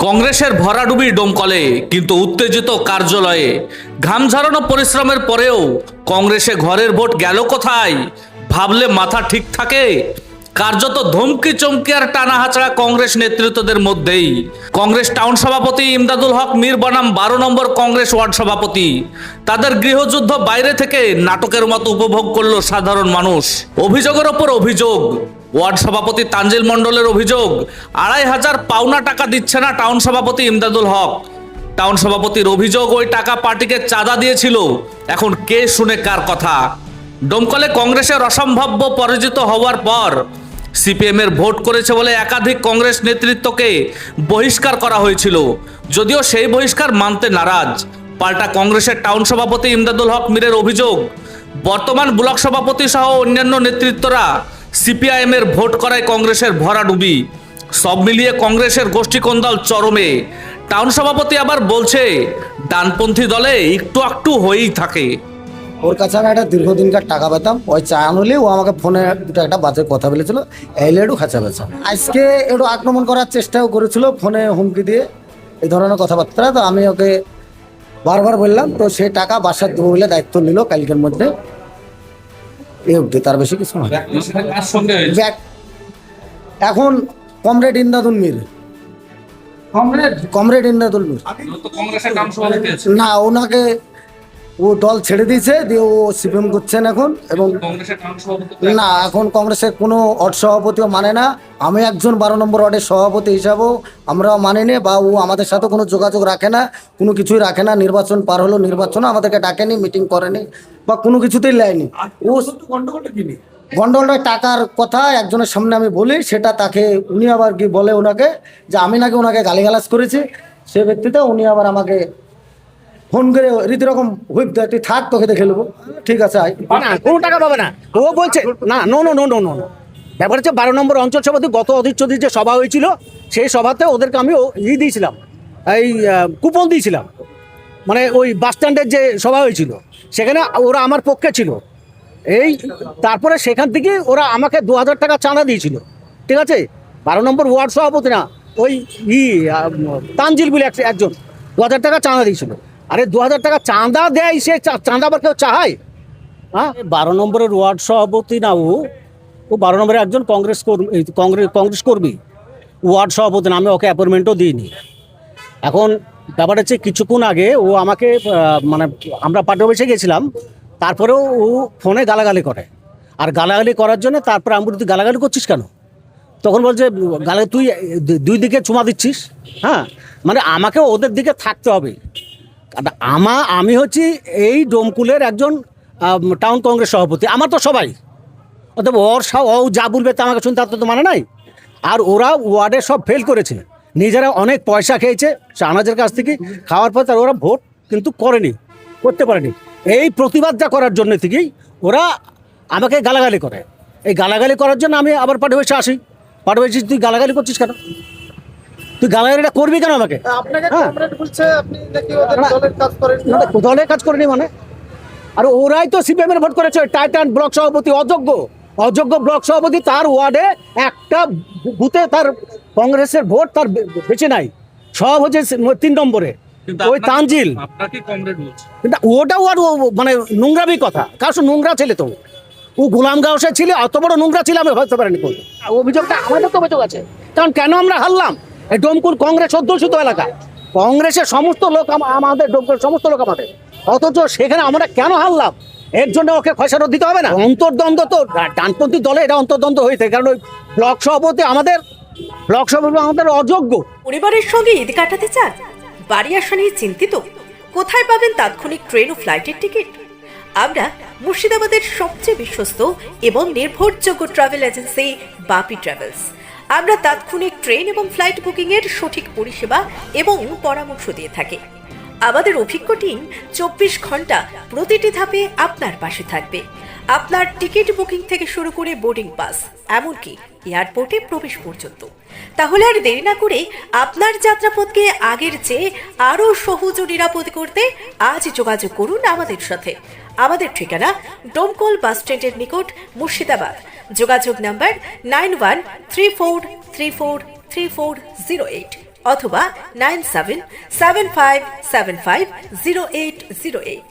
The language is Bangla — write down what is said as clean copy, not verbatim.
কংগ্রেসের ভরাডুবি ডোমকলে, কিন্তু উত্তেজিত কার্যালয়ে। ঘাম ঝরানো পরিশ্রমের পরেও কংগ্রেসে ঘরের ভোট গেল কোথায় ভাবলে মাথা ঠিক থাকে। কার্যত ধমকি চমকি আর টানা হাঁচড়া কংগ্রেস নেতৃত্বদের মধ্যেই। কংগ্রেস টাউন সভাপতি ইমদাদুল হক মীর বনাম 12 নম্বর কংগ্রেস ওয়ার্ড সভাপতি, তাদের গৃহযুদ্ধ বাইরে থেকে নাটকের মতো উপভোগ করলো সাধারণ মানুষ। অভিযোগের ওপর অভিযোগ। ওয়ার্ড সভাপতি তানজিল মণ্ডলের অভিযোগ, 2500 পাওনা টাকা দিচ্ছে না টাউন সভাপতি ইমদাদুল হক। টাউন সভাপতির অভিযোগ, ওই টাকা পার্টিকে চাঁদা দিয়েছিল। এখন কে শুনে কার কথা। ডোমকলে কংগ্রেসের অসম্ভাব্য পরাজিত হওয়ার পর সিপিএম এর ভোট করেছে বলে একাধিক কংগ্রেস নেতৃত্বকে বহিষ্কার করা হয়েছিল। যদিও সেই বহিষ্কার মানতে নারাজ। পাল্টা কংগ্রেসের টাউন সভাপতি ইমদাদুল হক মীরের অভিযোগ, বর্তমান ব্লক সভাপতি সহ অন্যান্য নেতৃত্বরা সিপিআইএম এর ভোট করায় কংগ্রেসের ভরাডুবি। সব মিলিয়ে কংগ্রেসের গোষ্ঠীকন্দল চরমে। টাউন সভাপতি আবার বলছে, ডানপন্থী দলে একটু একটু হয়েই থাকে। ওর কাছে আমি একটা দীর্ঘদিনকার টাকা পেতাম, ওই চা আনলে ও আমাকে ফোনে দুটো একটা বাজে কথা বলেছিল, এলে একটু খাঁচা বেচা। আজকে একটু আক্রমণ করার চেষ্টাও করেছিল ফোনে হুমকি দিয়ে, এই ধরনের কথাবার্তা। তো আমি ওকে বারবার বললাম, তো সে টাকা বাসার দেবো বলে দায়িত্ব নিল কালকের মধ্যে। এই অবধি, তার বেশি কিছু না। এখন কমরেড ইমদাদুল মীর, কমরেড ইমদাদুল মীর না, ওনাকে ও দল ছেড়ে দিয়েছে, দিয়ে ও সিপিএম করছেন এখন। এবং না, এখন কংগ্রেসের কোনো ওয়ার্ড সভাপতিও মানে না। আমি একজন 12 নম্বর ওয়ার্ডের সভাপতি হিসাবেও আমরাও মানিনি, বা ও আমাদের সাথে কোনো যোগাযোগ রাখে না, কোনো কিছুই রাখে না। নির্বাচন পার হলো, নির্বাচনও আমাদেরকে ডাকেনি, মিটিং করেনি বা কোনো কিছুতেই লাইনি। ও গন্ডগোলটা টাকার কথা একজনের সামনে আমি বলি, সেটা তাকে উনি আবার কি বলে ওনাকে, যে আমি নাকি ওনাকে গালিগালাজ করেছি। সে ব্যক্তিতে উনি আবার আমাকে ফোন করে রীতিরকম হুইপ দেয়, তুই থাক, তোকে দেখে নেবো। ঠিক আছে, না, কোনো টাকা পাবে না। ও বলছে না, no no no no no no. ব্যাপার হচ্ছে 12 নম্বর অঞ্চল সভাপতি গত অধীর চৌধুরীর যে সভা হয়েছিল, সেই সভাতে ওদেরকে আমি দিয়েছিলাম, এই কুপন দিয়েছিলাম। মানে ওই বাস স্ট্যান্ডের যে সভা হয়েছিল, সেখানে ওরা আমার পক্ষে ছিল। এই তারপরে সেখান থেকে ওরা আমাকে 2000 টাকা চাঁদা দিয়েছিল। ঠিক আছে, 12 নম্বর ওয়ার্ড সভাপতি না, ওই তানজিল বলে একজন 2000 টাকা চাঁদা দিয়েছিল। আরে 2000 টাকা চাঁদা দেয়, সে চাঁদা আবার কেউ চাহায়? হ্যাঁ, 12 নম্বরের ওয়ার্ড সভাপতি না, ও 12 নম্বরের একজন কংগ্রেস কর্মী, ওয়ার্ড সভাপতি না। আমি ওকে অ্যাপয়েন্টমেন্টও দিইনি। এখন ব্যাপার হচ্ছে, কিছুক্ষণ আগে ও আমাকে মানে আমরা পার্টি অফিসে গেছিলাম, তারপরেও ও ফোনে গালাগালি করে। আর গালাগালি করার জন্য তারপরে আমি বলি, তুই গালাগালি করছিস কেন? তখন বলছে, তুই দুই দিকে চুমা দিচ্ছিস। হ্যাঁ, মানে আমাকে ওদের দিকে থাকতে হবে। আমি হচ্ছি এই ডোমকুলের একজন টাউন কংগ্রেস সভাপতি, আমার তো সবাই। অতএব ও যা বলবে তা আমাকে শুনতে তো মানে নাই। আর ওরা ওয়ার্ডে সব ফেল করেছে, নিজেরা অনেক পয়সা খেয়েছে শাহনাজের কাছ থেকে। খাওয়ার পর তার ওরা ভোট কিন্তু করতে পারেনি। এই প্রতিবাদটা করার জন্য থেকেই ওরা আমাকে গালাগালি করে। এই গালাগালি করার জন্য আমি আবার পার্টি অফিসে আসি। পার্টি অফিসে, তুই গালাগালি করছিস কেন? তুই গালাগালিটা করবি কেন আমাকে? দলের কাজ করেনি মানে? আর ওরাই তো সিপিএম এর ভোট করেছে। টাইটান ব্লক সভাপতি অযোগ্য ব্লক সভাপতি, তার ওয়ার্ডে একটা বুথে তার কংগ্রেসের ভোট তার বেঁচে নাই। সব হচ্ছে 3 নম্বরে ওই তানজিল। ওটা ওয়ার্ড মানে নোংরামি কথা। কারণ নোংরা ছেলে তো ও গোলাম গাঁওসে ছিল, অত বড় নোংরা ছিল আমি ভাবতে পারিনি। অভিযোগটা আমাদের তো অভিযোগ আছে। কারণ কেন আমরা হারলাম? এই ডোমকুল কংগ্রেস অধ্যুষিত এলাকা, কংগ্রেসের সমস্ত লোক আমাদের, ডোমকুল সমস্ত লোক আমাদের, অথচ সেখানে আমরা কেন হারলাম? এর জন্য ওকে খসারত দিতে হবে না? অন্তর্দ্বন্দ্ব তো ডানপন্থী দলে এটা অন্তর্দ্বন্দ্ব হয়েছে, কারণ ওই ব্লক সভাপতি আমাদের অযোগ্য। পরিবারের সঙ্গে ঈদ কাটাতে চান? বাড়ি আসা নিয়ে চিন্তিত? কোথায় পাবেন তাৎক্ষণিক ট্রেন ও ফ্লাইটের টিকিট? আমরা মুর্শিদাবাদের সবচেয়ে বিশ্বস্ত এবং নির্ভরযোগ্য ট্রাভেল এজেন্সি বাপি ট্রাভেলস। আমরা তাৎক্ষণিক ট্রেন এবং ফ্লাইট বুকিং এর সঠিক পরিষেবা এবং পরামর্শ দিয়ে থাকি। আমাদের অভিজ্ঞ টিম 24 ঘন্টা প্রতিটি ধাপে আপনার পাশে থাকবে। আপনার টিকিট বুকিং থেকে শুরু করে বোর্ডিং পাস, এমনকি এয়ারপোর্টে প্রবেশ পর্যন্ত। তাহলে আর দেরি না করে আপনার যাত্রাপথকে আগের চেয়ে আরও সহজ ও নিরাপদ করতে আজ যোগাযোগ করুন আমাদের সাথে। আমাদের ঠিকানা ডোমকল বাস স্ট্যান্ডের নিকট, মুর্শিদাবাদ। যোগাযোগ নাম্বার 9134343408। অথবা 9775750808।